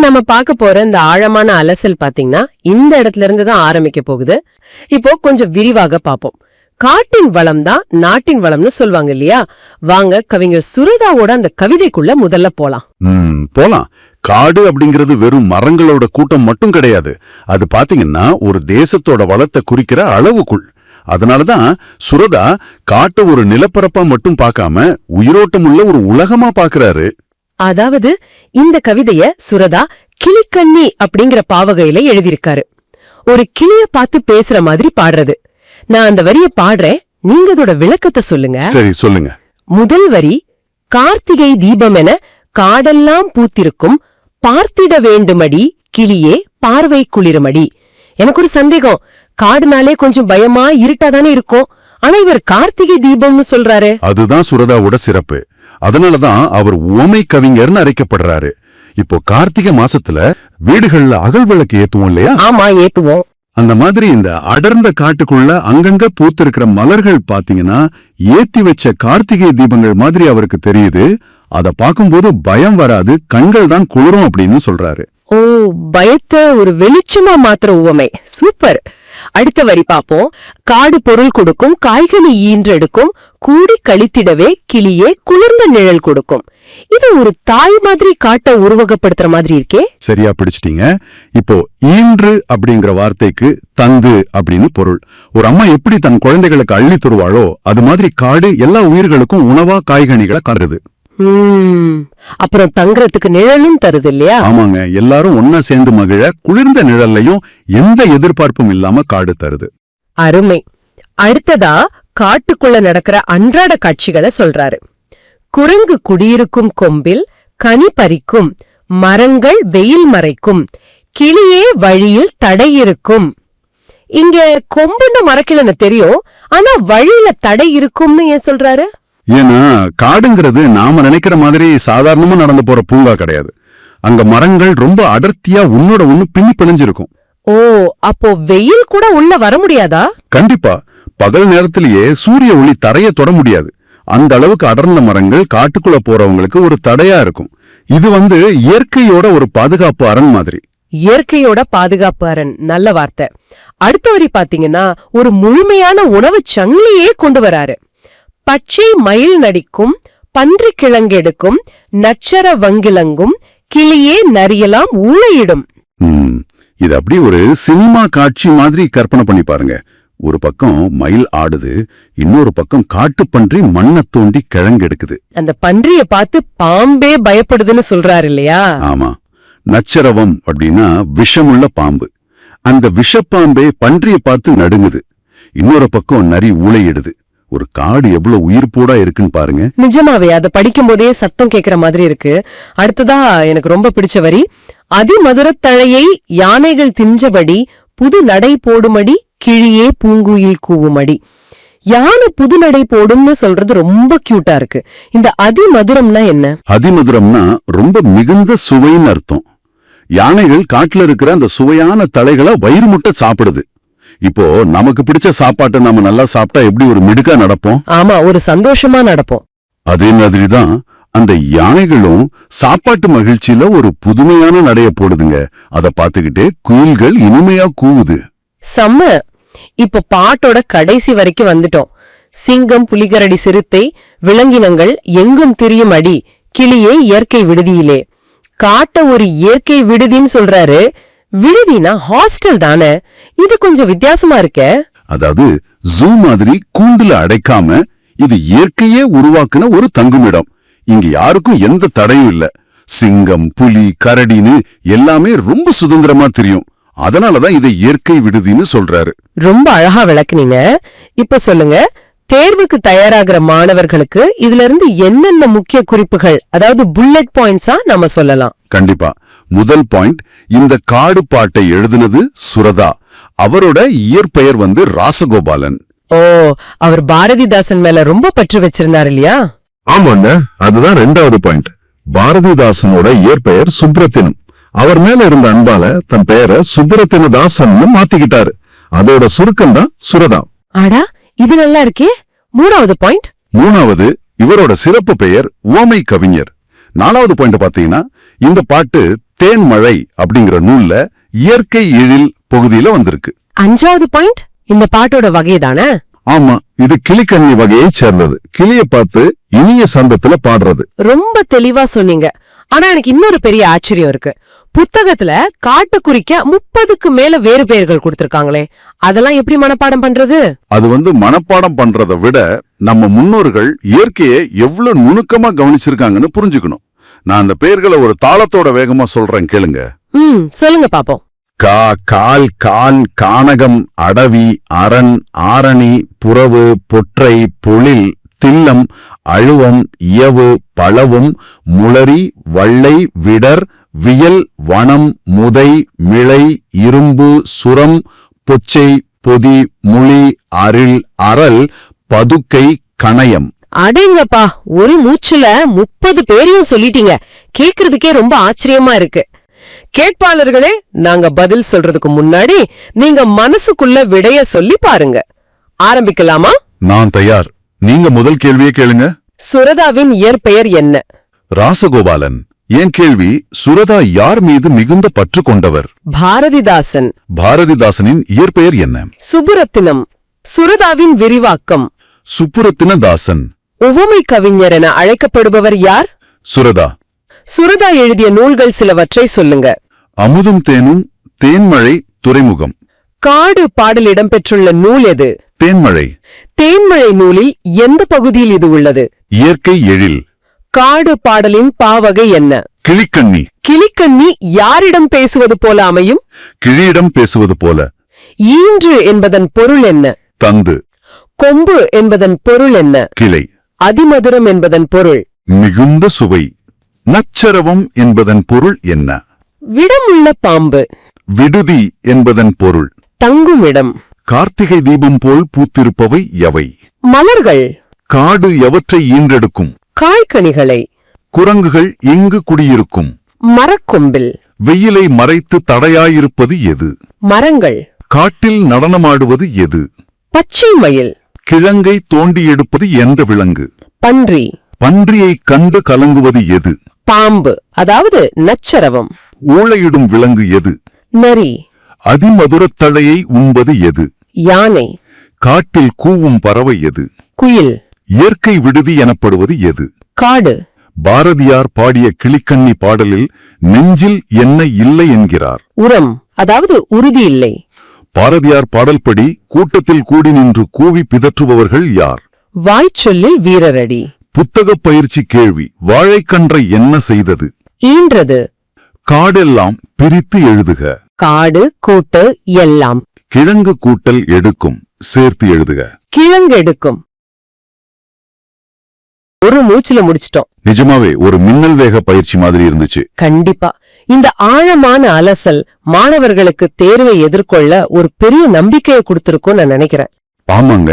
நம்ம பார்க்க போற இந்த ஆழமான அலசல் பாத்தீங்கன்னா இந்த இடத்துல இருந்து தான் ஆரம்பிக்க போகுது. இப்போ கொஞ்சம் விரிவாக பார்ப்போம். காட்டின் வளம் தான் நாட்டின் வளம்னு சொல்லுவாங்க இல்லையா? வாங்க கவிஞர் சுரதாவோட அந்த கவிதைக்குள்ள முதல்ல போலாம். போலாம். காடு அப்படிங்கிறது வெறும் மரங்களோட கூட்டம் மட்டும் கிடையாது. அது பாத்தீங்கன்னா ஒரு தேசத்தோட வளத்தை குறிக்கிற அளவுக்குள். அதனாலதான் சுரதா காட்டை ஒரு நிலப்பரப்பா மட்டும் பார்க்காம உயிரோட்டம் உள்ள ஒரு உலகமா பாக்குறாரு. அதாவது இந்த கவிதைய சுரதா கிளிக்கண்ணி அப்படிங்கிற பாவகையில எழுதியிருக்காரு. ஒரு கிளிய பார்த்து பேசுற மாதிரி பாடுறது. நான் அந்த வரிய பாடுறேன், நீங்க அதோட விளக்கத்தை சொல்லுங்க. சரி, சொல்லுங்க. முதல் வரி, கார்த்திகை தீபம் என காடெல்லாம் பூத்திருக்கும், பார்த்திட வேண்டுமடி கிளியே பார்வை குளிருமடி. எனக்கு ஒரு சந்தேகம், காடுனாலே கொஞ்சம் பயமா இருட்டாதானே இருக்கும், ஆனா இவர் கார்த்திகை தீபம்னு சொல்றாரு. அதுதான் சுரதாவோட சிறப்பு. அதனாலதான் அவர் உவமை கவிஞர்னு அழைக்கப்படுறாரு. இப்போ கார்த்திகை மாசத்துல வீடுகள்ல அகல் விளக்கு ஏத்துவோம் இல்லையா? ஆமா, ஏத்துவோம். அந்த மாதிரி இந்த அடர்ந்த காட்டுக்குள்ள அங்கங்க பூத்திருக்கிற மலர்கள் பாத்தீங்கன்னா ஏத்தி வச்ச கார்த்திகை தீபங்கள் மாதிரி அவருக்கு தெரியுது. அத பாக்கும்போது பயம் வராது, கண்கள் தான் குளிரும் அப்படின்னு சொல்றாரு. ஓ, பயத்தை ஒரு வெளிச்சமா மாத்திர உவமை. சூப்பர். அடுத்த வரி பாப்போம். காடு பொருள் கொடுக்கும், காய்கனி ஈன்றெடுக்கும், கூடி கழித்திடவே கிளியே குளிர்ந்த நிழல் கொடுக்கும். இது ஒரு தாய் மாதிரி காட்ட உருவகப்படுத்துற மாதிரி இருக்கே. சரியா பிடிச்சிட்டீங்க. இப்போ ஈன்று அப்படிங்கிற வார்த்தைக்கு தந்து அப்படின்னு பொருள். ஒரு அம்மா எப்படி தன் குழந்தைகளுக்கு அள்ளி தருவாளோ அது மாதிரி காடு எல்லா உயிர்களுக்கும் உணவா காய்கனிகளை கருது. அப்புறம் தங்குறதுக்கு நிழலும் தருது இல்லையா? ஆமாங்க, எல்லாரும் ஒன்னா சேர்ந்து மகிழ குளிர்ந்த நிழல்லையும் எந்த எதிர்பார்ப்பும் இல்லாம காடு தருது. அருமை. அடுத்ததா காட்டுக்குள்ள நடக்கிற அன்றாட காட்சிகளை சொல்றாரு. குரங்கு குடியிருக்கும் கொம்பில் கனி பறிக்கும், மரங்கள் வெயில் மறைக்கும், கிளியே வழியில் தடை இருக்கும். இங்க கொம்புன்னு மரக்கிளன்னு தெரியும், ஆனா வழியில தடை இருக்கும்னு ஏன் சொல்றாரு? ஏன்னா காடுங்கிறது நாம நினைக்கிற மாதிரி சாதாரணமா நடந்து போற பூங்கா கிடையாது. அங்க மரங்கள் ரொம்ப அடர்த்தியா உன்னோட ஒண்ணு பின்னி பிணைஞ்சிருக்கும். ஓ, அப்போ வெயில் கூட உள்ள வர முடியாதா? கண்டிப்பா. பகல் நேரத்திலேயே சூரிய ஒளி தரைய தொட முடியாது. அந்த அளவுக்கு அடர்ந்த மரங்கள் காட்டுக்குள்ள போறவங்களுக்கு ஒரு தடையா இருக்கும். இது இயற்கையோட ஒரு பாதுகாப்பு அரண் மாதிரி. இயற்கையோட பாதுகாப்பு அரண், நல்ல வார்த்தை. அடுத்த வரி பாத்தீங்கன்னா ஒரு முழுமையான உணவு சங்கிலியே கொண்டு வராரு. பச்சை மயில் நடிக்கும், பன்றி கிழங்கெடுக்கும், நட்சர வங்கிலங்கும், கிளியே நரியலாம் ஊழையிடும். இது அப்படி ஒரு சினிமா காட்சி மாதிரி கற்பனை பண்ணி பாருங்க. ஒரு பக்கம் மயில் ஆடுது, இன்னொரு பக்கம் காட்டு பன்றி மண்ணை தோண்டி கிழங்கெடுக்குது. அந்த பன்றிய பார்த்து பாம்பே பயப்படுதுன்னு சொல்றாரு இல்லையா? ஆமா. நச்சரவம் அப்படின்னா விஷமுள்ள பாம்பு. அந்த விஷப்பாம்பே பன்றிய பார்த்து நடுங்குது. இன்னொரு பக்கம் நரி ஊழையிடுது. ஒரு காடு எவ்வளவு உயிர்ப்போடா இருக்குன்னு பாருங்க. நிஜமாவே அதை படிக்கும் போதே சத்தம் கேட்கிற மாதிரி இருக்கு. அடுத்ததா எனக்கு ரொம்ப பிடிச்ச வரி, அதிமதுரத்தழையை யானைகள் தின்றபடி புது நடை போடுமடி கிழியே பூங்குயில் கூவுமடி. யானை புது நடை போடும்னு சொல்றது ரொம்ப கியூட்டா இருக்கு. இந்த அதிமதுரம்னா என்ன? அதிமதுரம்னா ரொம்ப மிகுந்த சுவைன்னு அர்த்தம். யானைகள் காட்டுல இருக்கிற அந்த சுவையான தழைகளை வயிறு முட்டை சாப்பிடுது. இப்போ நமக்கு பிடிச்ச சாப்பாட்டை நாம நல்லா சாப்பிட்டா எப்படி ஒரு மிடுக்கா நடப்போம்? ஆமா, ஒரு சந்தோஷமா நடப்போம். அதே மாதிரிதான் அந்த யானைகளும் சாப்பாட்டு மகிழ்ச்சியில ஒரு புதுமையான நடைய போடுதுங்க. அத பாத்துக்கிட்டே குயில்கள் இனிமையா கூவுது. செம்ம. இப்ப பாட்டோட கடைசி வரைக்கும் வந்துட்டோம். சிங்கம், புலிகரடி, சிறுத்தை, விலங்கினங்கள் எங்கும் திரியும் அடி கிளியே இயற்கை விடுதியிலே. காட்ட ஒரு இயற்கை விடுதின்னு சொல்றாரு. விடுதினா ஹாஸ்டல் தானே? இது கொஞ்சம் வித்தியாசமா இருக்க. அதாவது ஜூ மாதிரி கூண்டுல அடைக்காம இது இயற்கையே உருவாக்குன ஒரு தங்குமிடம். இங்க யாருக்கும் எந்த தடையும் இல்ல. சிங்கம், புலி, கரடின்னு எல்லாமே ரொம்ப சுதந்திரமா தெரியும். அதனாலதான் இதை இயற்கை விடுதின்னு சொல்றாரு. ரொம்ப அழகா விளக்குனீங்க. இப்ப சொல்லுங்க, தேர்வுக்கு தயாராகிற மாணவர்களுக்கு இதுல இருந்து என்னென்ன முக்கிய குறிப்புகள், அதாவது புல்லட் பாயிண்ட்ஸா நம்ம சொல்லலாம்? கண்டிப்பா. முதல் பாயிண்ட், இந்த காடு பாட்டை எழுதுனது சுரதா. அவரோட இயற்பெயர் ராசகோபாலன். ஓ, அவர் பாரதிதாசன் மேல ரொம்ப பற்று வச்சிருந்தாரு இல்லையா? ஆமாங்க, அதுதான் ரெண்டாவது பாயிண்ட். பாரதிதாசனோட இயற்பெயர் சுப்ரத்தினம். அவர் மேல இருந்த அன்பால தன் பெயரை சுப்ரத்தினதாசன் மாத்திக்கிட்டாரு. அதோட சுருக்கம் தான் சுரதா. ஆடா, இது நல்லா இருக்கே. மூணாவது பாயிண்ட். மூணாவது, இவரோட சிறப்பு பெயர் உவமை கவிஞர். நாலாவது பாயிண்ட் பாத்தீங்கன்னா, இந்த பாட்டு தேன்மழை அப்படிங்கிற நூல்ல இயற்கை எழில் பகுதியில வந்திருக்கு. 5வது பாயிண்ட் இந்த பாட்டோட வகைதானே? ஆமா, இது கிளிக்கண்ணி வகையை சேர்ந்தது. கிளிய பார்த்து இனிய சந்தத்துல பாடுறது. ரொம்ப தெளிவா சொன்னீங்க. ஆனா எனக்கு இன்னொரு பெரிய ஆச்சரியம் இருக்கு. புத்தகத்துல காட்டு குறிக்க 30க்கு மேல வேறு பெயர்கள் கொடுத்திருக்காங்களே, அதெல்லாம் எப்படி மனப்பாடம் பண்றது? அது மனப்பாடம் பண்றதை விட நம்ம முன்னோர்கள் இயற்கையை எவ்வளவு நுணுக்கமா கவனிச்சிருக்காங்கன்னு புரிஞ்சுக்கணும். நான் அந்த பெயர்களை ஒரு தாளத்தோட வேகமா சொல்றேன், கேளுங்க. சொல்லுங்க பாப்போம். கா, கால், கான், கானகம், அடவி, அரண், ஆரணி, புறவு, பொற்றை, பொழில், தில்லம், அழுவம், இயவு, பழவும், முளரி, வள்ளை, விடர், வியல், வனம், முதை, மிளை, இரும்பு, சுரம், பொச்சை, பொதி, முளி, அரில், அரல், பதுக்கை, கணயம். அடேங்கப்பா, ஒரு மூச்சுல 30 பேரையும் சொல்லிட்டீங்க. கேக்குறதுக்கே ரொம்ப ஆச்சரியமா இருக்கு. கேட்பாளர்களே, நாங்க பதில் சொல்றதுக்கு முன்னாடி நீங்க மனசுக்குள்ள விடைய சொல்லி பாருங்க. ஆரம்பிக்கலாமா? நான் தயார். நீங்க முதல் கேள்வியை கேளுங்க. சுரதாவின் இயற்பெயர் என்ன? ராசகோபாலன். என் கேள்வி, சுரதா யார் மீது மிகுந்த பற்று கொண்டவர்? பாரதிதாசன். பாரதிதாசனின் இயற்பெயர் என்ன? சுப்புரத்தினம். சுரதாவின் விரிவாக்கம்? சுப்புரத்தினதாசன். உவமை கவிஞர் என அழைக்கப்படுபவர் யார்? சுரதா. சுரதா எழுதிய நூல்கள் சிலவற்றை சொல்லுங்க. அமுதும் தேனும், தேன்மழை, துறைமுகம். காடு பாடல் இடம்பெற்றுள்ள நூல் எது? தேன்மழை. தேன்மழை நூலில் எந்த பகுதியில் இது உள்ளது? இயற்கை எழில். காடு பாடலின் பாவகை என்ன? கிளிக்கண்ணி. கிளிக்கண்ணி யாரிடம் பேசுவது போல அமையும்? கிளியிடம் பேசுவது போல. ஈன்று என்பதன் பொருள் என்ன? தந்து. கொம்பு என்பதன் பொருள் என்ன? கிளை. அதிமதுரம் என்பதன் பொருள்? மிகுந்த சுவை. நச்சரவம் என்பதன் பொருள் என்ன? விடமுள்ள பாம்பு. விடுதி என்பதன் பொருள்? தங்கும் இடம். கார்த்திகை தீபம் போல் பூத்திருப்பவை எவை? மலர்கள். காடு எவற்றை ஈன்றெடுக்கும்? காய்கனிகளை. குரங்குகள் எங்கு குடியிருக்கும்? மரக்கொம்பில். வெயிலை மறைத்து தடையாயிருப்பது எது? மரங்கள். காட்டில் நடனமாடுவது எது? பச்சை மயில். கிழங்கை தோண்டி எடுப்பது என்ற விலங்கு? பன்றி. பன்றியைக் கண்டு கலங்குவது எது? பாம்பு, அதாவது நச்சரவம். ஊளையிடும் விலங்கு எது? நரி. அதிமதுரத் தழையை உண்பது எது? யானை. காட்டில் கூவும் பறவை எது? குயில். இயற்கை விடுதி எனப்படுவது எது? காடு. பாரதியார் பாடிய கிளிக்கண்ணி பாடலில் நெஞ்சில் என்ன இல்லை என்கிறார்? உரம், அதாவது உறுதி இல்லை. பாரதியார் பாடல்படி கூட்டத்தில் கூடி நின்று கூவி பிதற்றுபவர்கள் யார்? வாய்ச்சொல்லில் வீரரடி. புத்தகப் பயிற்சி கேள்வி, வாழைக்கன்றை என்ன செய்தது? ஈன்றது. காடெல்லாம் பிரித்து எழுதுக. காடு கூட்டு எல்லாம். கிழங்கு கூட்டல் எடுக்கும், சேர்த்து எழுதுக. கிழங்கெடுக்கும். ஒரு மூச்சுல முடிச்சிட்டோம். நிஜமாவே ஒரு மின்னல் வேக பயிற்சி மாதிரி இருந்துச்சு. கண்டிப்பா. இந்த ஆழமான அலசல் மாணவர்களுக்கு தேர்வை எதிர்கொள்ள ஒரு பெரிய நம்பிக்கையை கொடுத்திருக்கும் நான் நினைக்கிறேன். ஆமாங்க,